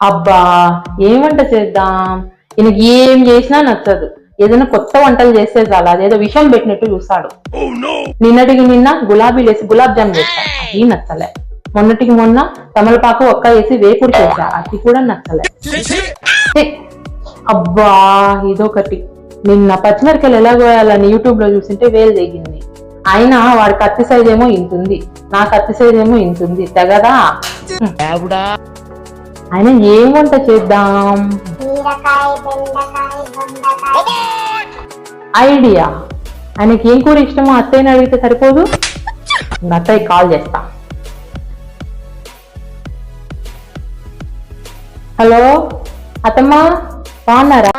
అబ్బా ఏం వంట చేద్దాం, ఈయనకి ఏం చేసినా నచ్చదు. ఏదైనా కొత్త వంటలు చేస్తే చాలు అదేదో విషయం పెట్టినట్టు చూస్తాడు. నిన్నటికి నిన్న గులాబీలు వేసి గులాబ్ జామ్ చేశాడు, అది నచ్చలే. మొన్నటికి మొన్న తమలపాకు ఒక్క వేసి వేపుడు చేశా, అది కూడా నచ్చలే. అబ్బా ఇదొకటి, నిన్న పచ్చిమిరకాయలు ఎలా కోయాలని యూట్యూబ్ లో చూసింటే వేలు తెగింది. అయినా వాడి కత్తి సైజ్ ఏమో ఇంతుంది, నా కత్తి సైజ్ ఏమో ఇంతుంది, తెగదా. ఆయన ఏం వంట చేద్దాం? ఐడియా, ఆయనకి ఏం కూర ఇష్టమో అత్తయ్యని అడిగితే సరిపోదు. అత్తయ్య కాల్ చేస్తా. హలో అత్తమ్మా, బాగున్నారా?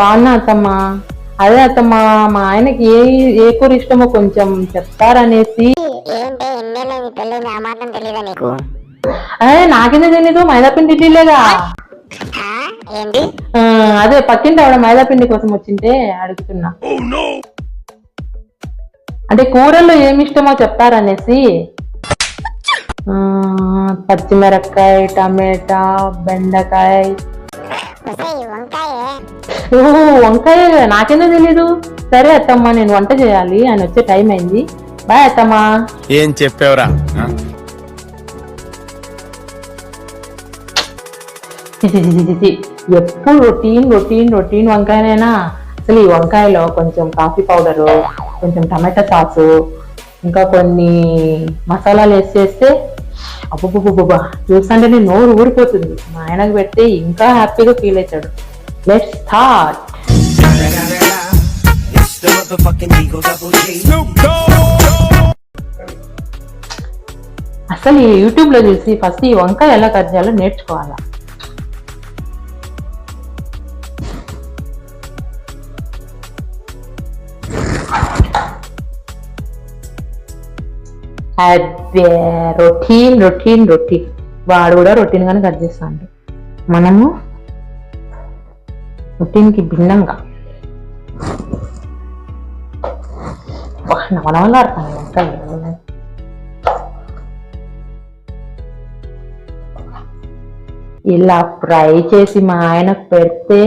బాగున్నా అత్తమ్మా. అదే అత్తమ్మా, మా ఆయనకి ఏ కూర ఇష్టమో కొంచెం చెప్తారనేసి. అదే నాకెందుకు తెలీదు, మైదాపిండి ఇడ్లీలేగా. అదే పక్కింటి ఆవిడ మైదాపిండి కోసం వచ్చింటే అడుగుతున్నా. అంటే కూరల్లో ఏమి ఇష్టమో చెప్తారనేసి. పచ్చిమిరపకాయ, టమాటా, బెండకాయ. వంకాయ నాకెందుకు తెలీదు. సరే అత్తమ్మా, నేను వంట చేయాలి, ఆయన వచ్చే టైం అయింది. బాయ్ అత్తమ్మా. ఏం చెప్పావురా? ఎప్పుడు రొటీన్ రొటీన్ రొటీన్ వంకాయనైనా. అసలు ఈ వంకాయలో కొంచెం కాఫీ పౌడరు, కొంచెం టమాటా సాసు, ఇంకా కొన్ని మసాలాలు వేసేస్తే అబ్బబ్బబ్బా చూస్తుంటే నోరు ఊరిపోతుంది. మా ఆయనకు పెడితే ఇంకా హ్యాపీగా ఫీల్ అవుతాడు. Let's start. అసలు ఈ యూట్యూబ్ లో చూసి ఫస్ట్ ఈ వంకాయ ఎలా కట్ చేయాలో నేర్చుకోవాలా. అదే రొటీన్ రొటీన్ రొటీన్, వాడు కూడా రొటీన్ గానే కట్ చేస్తాడు. మనము రొటీన్ కి భిన్నంగా నవనవలాడుతాను వంకాయలు. ఇలా ఫ్రై చేసి మా ఆయనకు పెడితే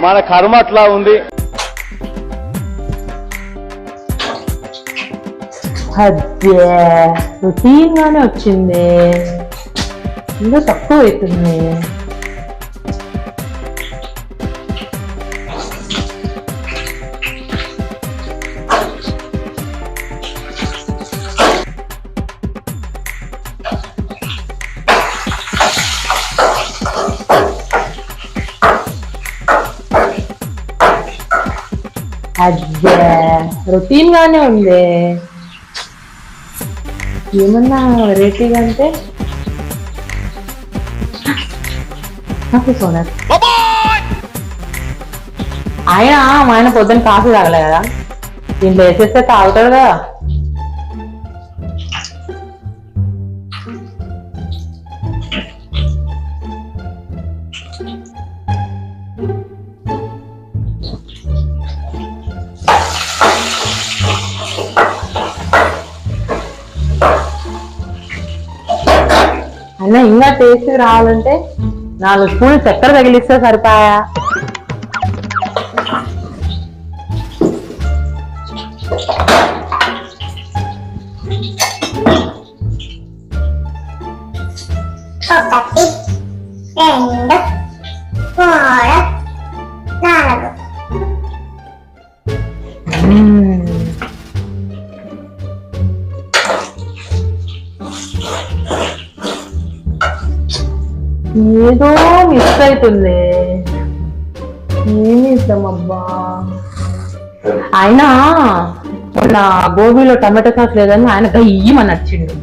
మన కర్మ అట్లా ఉంది. అదే రొటీన్ గానే వచ్చింది, ఇంకా తక్కువ అవుతుంది. అదే రొటీన్ గానే ఉంది, ఏమన్నా వెరైటీగా అంటే కాఫీ సోడర్. మా ఆయన పొద్దున్న కాఫీ తాగలే కదా, దీంట్లో వేసేస్తే తాగుతాడు కదా. అయినా ఇంకా టేస్ట్ రావాలంటే 4 స్పూన్లు చక్కెర తగిలిస్తే సరిపాయా. ఏదో మిస్ అవుతుంది. ఏమి ఇద్దామబ్బా? ఆయన మొన్న గోబీలో టమాటా సాస్ లేదని ఆయన గయ్యమని నచ్చిండు.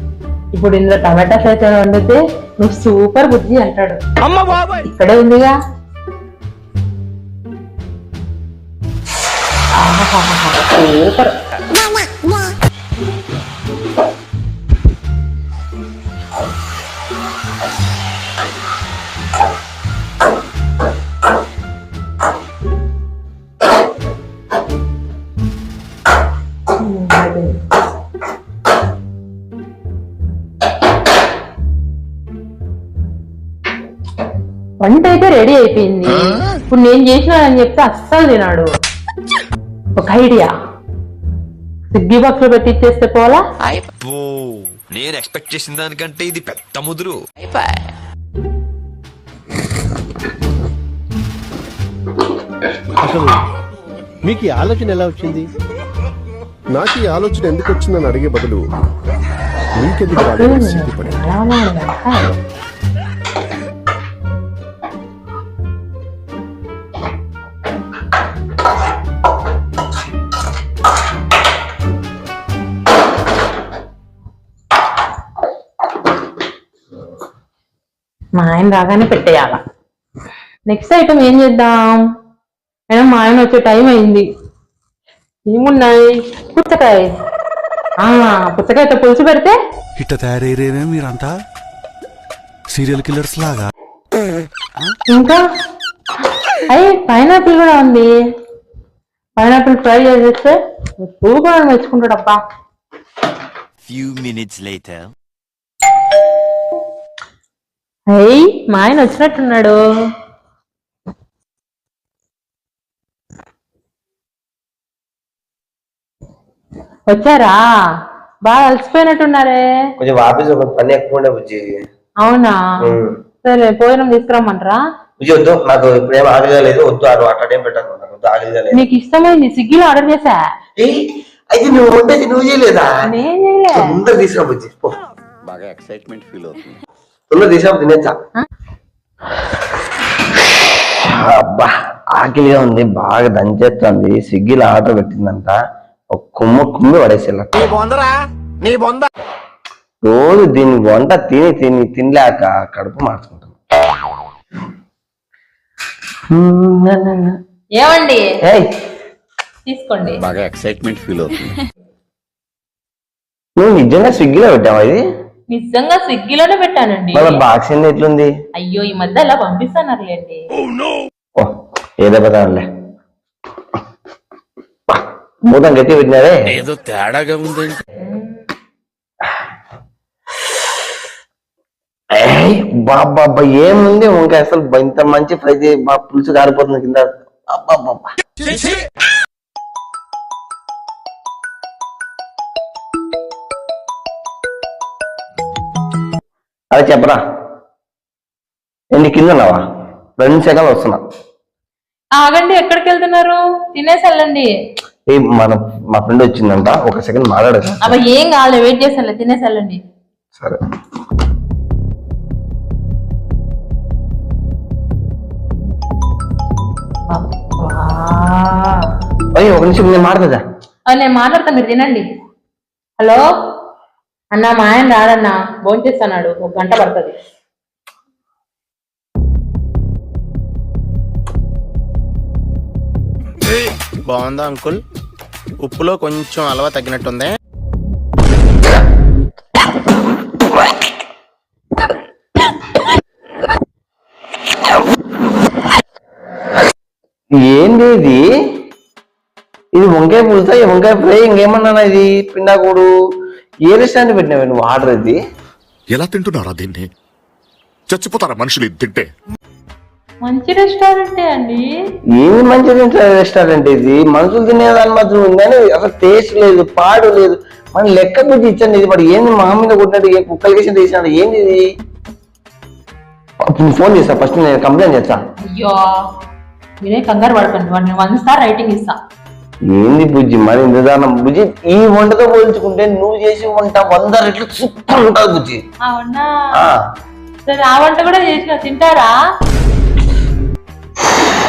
ఇప్పుడు ఇందులో టమాటా సాస్ వండితే నువ్వు సూపర్ బుజ్జి అంటాడు. ఇక్కడే ఉందిగా. సూపర్. వంట అయితే రెడీ అయిపోయింది. ఇప్పుడు నేను చేసినానని చెప్తే అస్సలు తినాడు. ఒక ఐడియా, స్విగ్గీ బాక్స్ లో పెట్టి ఇచ్చేస్తే పోలా? నేను ఎక్స్పెక్ట్ చేసిన దానికంటే ఇది పెద్ద ముదురు. అసలు మీకు ఈ ఆలోచన ఎలా వచ్చింది? నాకు ఈ ఆలోచన ఎందుకు వచ్చిందని అడిగే బదులు మీకెందుకు రాలేదని సిగ్గుపడి. మా ఆయన రాగానే పెట్టేయాల. నెక్స్ట్ ఐటమ్ ఏం చేద్దాం? అయినా మా ఆయన వచ్చే టైం అయింది. ఏమున్నాయి? పుచ్చకాయ. పుచ్చకాయతో పులుసు పెడితే ఇట్ట తయారయ్యేనే మీరంతా సీరియల్ కిల్లర్స్ లాగా. ఇంకా పైనాపిల్ కూడా ఉంది. పైనాపిల్ ఫ్రై చేసేస్తే పువ్వు కూడా మెచ్చుకుంటాడు. అబ్బా, Few minutes later. మా ఆయన వచ్చినట్టున్నాడు. వచ్చారా? బాగా అలసిపోయినట్టున్నారే. కొంచెం ఆఫీస్ ఒక పని ఎక్కువ ఉండే బుజ్జి. అవునా? సరే, భోజనం తీసుకురమ్మంటారా? బుజ్జి వద్దు, నాకు ఇప్పుడేం ఆకలిగా లేదు. వద్దు, అటేం పెట్టాను. నాకు వద్దు, ఆకలిగా లేదు. నీకు ఇష్టమైంది స్విగ్గీలో ఆర్డర్ చేసా. అయితే నువ్వు వండేది నువ్వు చేయలేదా? నేను చేయలే. తొందర తీసుకురా బుజ్జి. బాగా ఎక్సైట్మెంట్ ఫీల్ అవుతుంది. తొందర తీసుకురా, తినేచ్చా. అబ్బా, ఆకలిగా ఉంది, బాగా దంచేస్తుంది. స్విగ్గీలో ఆర్డర్ పెట్టిందంట. ఒక కుమ్మి పడేసేలా. రోజు దీని వంట తినలేక కడుపు మార్చుకుంటాను. ఏమండి, తీసుకోండి. బాగా ఎక్సైట్మెంట్ ఫీల్ అవుతుంది. నువ్వు నిజంగా స్విగ్గీలో పెట్టావా ఇది? నిజంగా స్విగ్గీలోనే పెట్టానండి. మళ్ళీ బాక్స్ ఎట్లుంది? అయ్యో, ఈ మధ్య అలా పంపిస్తానులేండి. ఏదో పదాలే, మూతం గట్టి పెట్టినారే. ఏదో తేడాగా ఉందండి. బాబా ఏముంది వంకాయ, అసలు ఇంత మంచి ఫ్రై పులుసు కారిపోతుంది కింద. అబ్బా, అదే చెప్పరా, ఎన్ని కింద ఉన్నావా? 2 సెకండ్లు వస్తున్నా. ఆగండి, ఎక్కడికి వెళ్తున్నారు? తినేసి వెళ్ళండి. మా ఫ్రెండ్ వచ్చిందంట, ఒక సెకండ్ మాట్లాడదు. అబ్బా, ఏం కావాలి, వెయిట్ చేసి తినేసి వెళ్ళండి. సరే. అయ్యో, ఒక నిమిషం నేను మాట్లాడదా? నేను మాట్లాడతా, మీరు తినండి. హలో అన్న, మా ఆయన రాడన్నా, భోజనం చేస్తున్నాడు, 1 గంట పడుతుంది. బాగుందా అంకుల్? ఉప్పులో కొంచెం అలవా తగ్గినట్టుంది. ఏంది ఇది? ఇది వంకాయ పులుసా, వంకాయ ఫ్రై, ఇంకేమన్నా ఇది పిండాకోడు? ఏ రెస్టారెంట్ పెట్టినావు నువ్వు ఆర్డర్? ఇది ఎలా తింటున్నారా దీన్ని? చచ్చిపోతారా మనుషులు ఇది తింటే? మంచి రెస్టారెంటే అండి. ఏమి మంచి రెస్టారెంట్ ఇది? మనుషులు తినేదాన్ని మాత్రం ఉందని అసలు టేస్ట్ లేదు, పాడు లేదు. మన లెక్క బుద్ధి ఇచ్చండి. ఇది వాడు ఏంది మా మీద కొట్టినట్టు కుక్కలికేషన్ చేసినాడు? ఏంది ఇది? ఫోన్ చేస్తా, ఫస్ట్ నేను కంప్లైంట్ చేస్తా. అయ్యో, మీరే కంగారు పడకండి, వాడిని 1 స్టార్ రైటింగ్ ఇస్తా. ఏంది బుజ్జి మరి ఇంత దానం? బుజ్జి, ఈ వంటతో పోల్చుకుంటే నువ్వు చేసి వంట 100 రెట్లు సూపర్ ఉంటుంది బుజ్జి. అవునా? సరే ఆ వంట కూడా చేసిన, తింటారా?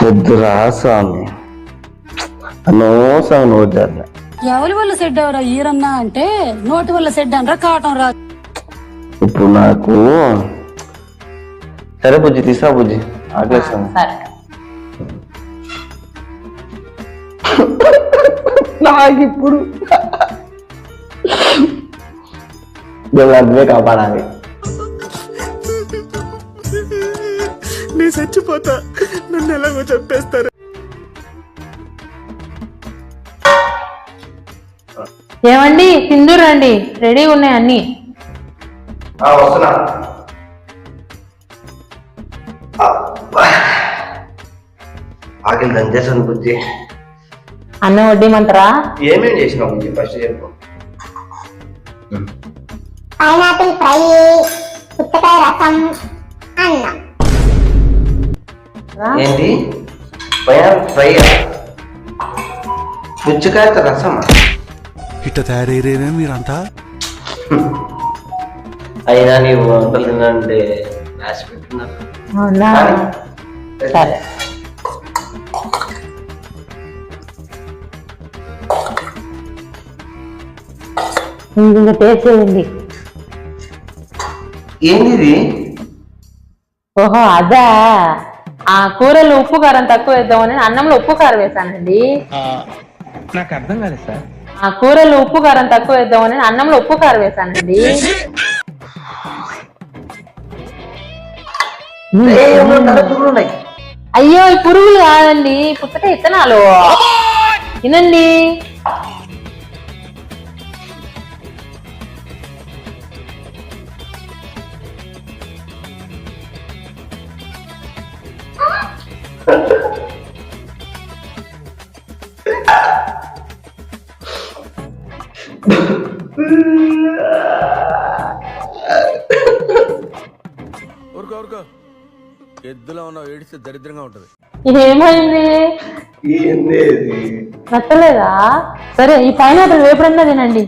వద్దురా స్వామి, అనవసరం వద్దు. ఎవరి వల్ల సెడ్ అవరా ఈరన్నా అంటే నోటి వల్ల సెడ్ అనరా కావటం రా. ఇప్పుడు నాకు సరే బుజ్జి, తీసా బుజ్జి, ఆకలేస్తాను. సరే నాకు ఇప్పుడు అర్థమే కాపాడాలి. నేను చచ్చిపోతా, నన్ను ఎలాగో చంపేస్తారు. ఏమండి, తిందురండి, రెడీగా ఉన్నాయి అన్ని. వస్తున్నా. ఆకలి దంచేసాను బుజ్జి. అన్నం వడ్డీమంటారా? ఏమేం చేసినావు బుజ్జి ఫస్ట్ చెప్పు. పైనాపిల్ ఫ్రై, పుచ్చకాయ రసం, అన్నం. ఏంటి పైనాపిల్ ఫ్రై, పుచ్చకాయతో రసమా? ఇట్ట తయారయ్యేనా మీరంతా? అయినా నీవు వంటలు తినంటే రాసి పెట్టున్నారు. అవునా? సరే ఇంకా టేస్ట్ చేయండి. ఏంది ఇది? ఓహో అదా, ఆ కూరలో ఉప్పు కారం తక్కువ వేద్దామని అన్నంలో ఉప్పు కారం వేసానండి. నాకు అర్థం కాలేదు సార్. ఆ కూరలో ఉప్పు కారం తక్కువ వేద్దామని అన్నంలో ఉప్పు కారం వేసానండి. అయ్యో ఈ పురుగులు కాదండి, పుచ్చకాయ ఇత్తనాలు తినండి. ఊరుకో, ఎద్దులో ఉన్న ఏడిస్తే దరిద్రంగా ఉంటది. ఏమైంది? నచ్చలేదా? సరే ఈ పైనాపిల్ వేపుడన్నా తినండి.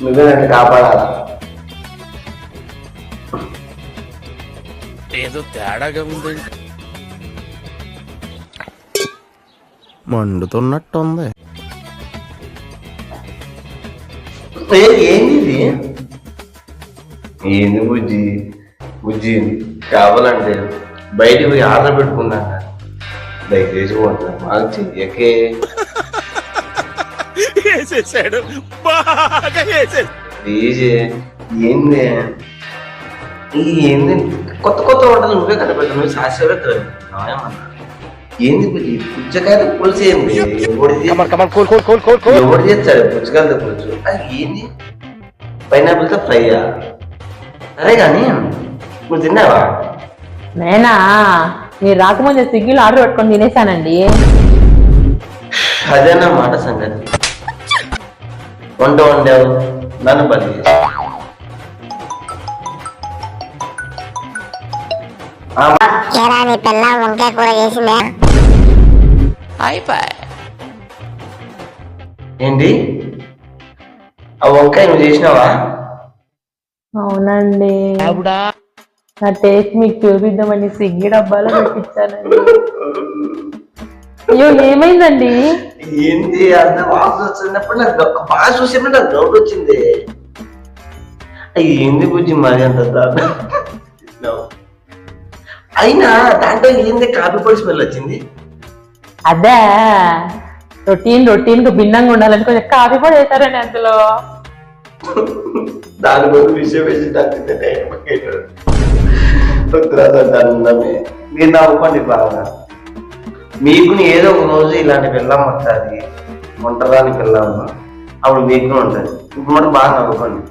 నువ్వేనంటే కాపాడాలా? ఏదో తేడాగా ఉందండి, మండుతున్నట్టుంది. ఏంది ఇది? ఏంది బుజ్జి? బుజ్జి కావాలంటే బయటికి పోయి ఆర్డర్ పెట్టుకున్నా, దయచేసి పోతున్నా మాకు చెయ్యకే. వేసేసాడు, బాగా వేసేసాడు. ఏంది ఏంది కొత్త కొత్త వంటలు నువ్వే కనిపెట్టావు, నువ్వు శాస్త్రవే ఏమన్నా. ఏంది బుజ్జి? పుచ్చకాయతో పులుసు ఏంది? ఎవడు చేస్తాడు పుచ్చకాయలతో పులుసు? అది ఏంది? పైనాపిల్తో ఫ్రైయా? సరే కానీ నువ్వు తిన్నావా? నేనా? మీరు రాకముందే స్విగ్గీలో ఆర్డర్ పెట్టుకొని తినేసానండి. అదేనా మాట సంగతి. వంట వండావు, నన్ను బలి. నీ పిల్ల వంకాయ కూర చేసిందా? ఏంటి ఆ వంకాయ నువ్వు చేసినావా? అవునండి, నా టేస్ట్ మీకు చూపిద్దామని స్విగ్గీ డబ్బాలో పెట్టించానండి. అయ్యో ఏమైందండి? ఏంటి అంత వాసన వచ్చినప్పుడు నాకు బాగా చూసినప్పుడు నాకు డౌట్ వచ్చింది. ఏంది బుజ్జి మరి అంత అయినా దాంట్లో ఏంది కాఫీ పొడి స్మెల్ వచ్చింది? అదే రొటీన్ కు భిన్నంగా ఉండాలని కొంచెం కాఫీ కూడా వేసారండి అందులో. దాని ముందు విషయం వేసి మీరు నవ్వుకోండి బాగా. మీకు ఏదో ఒక రోజు ఇలాంటి పిల్లం వస్తుంది, ఒంటరాని పిల్లం, అప్పుడు మీకు ఉంటుంది. ఇప్పుడు మనం బాగా నవ్వుకోండి.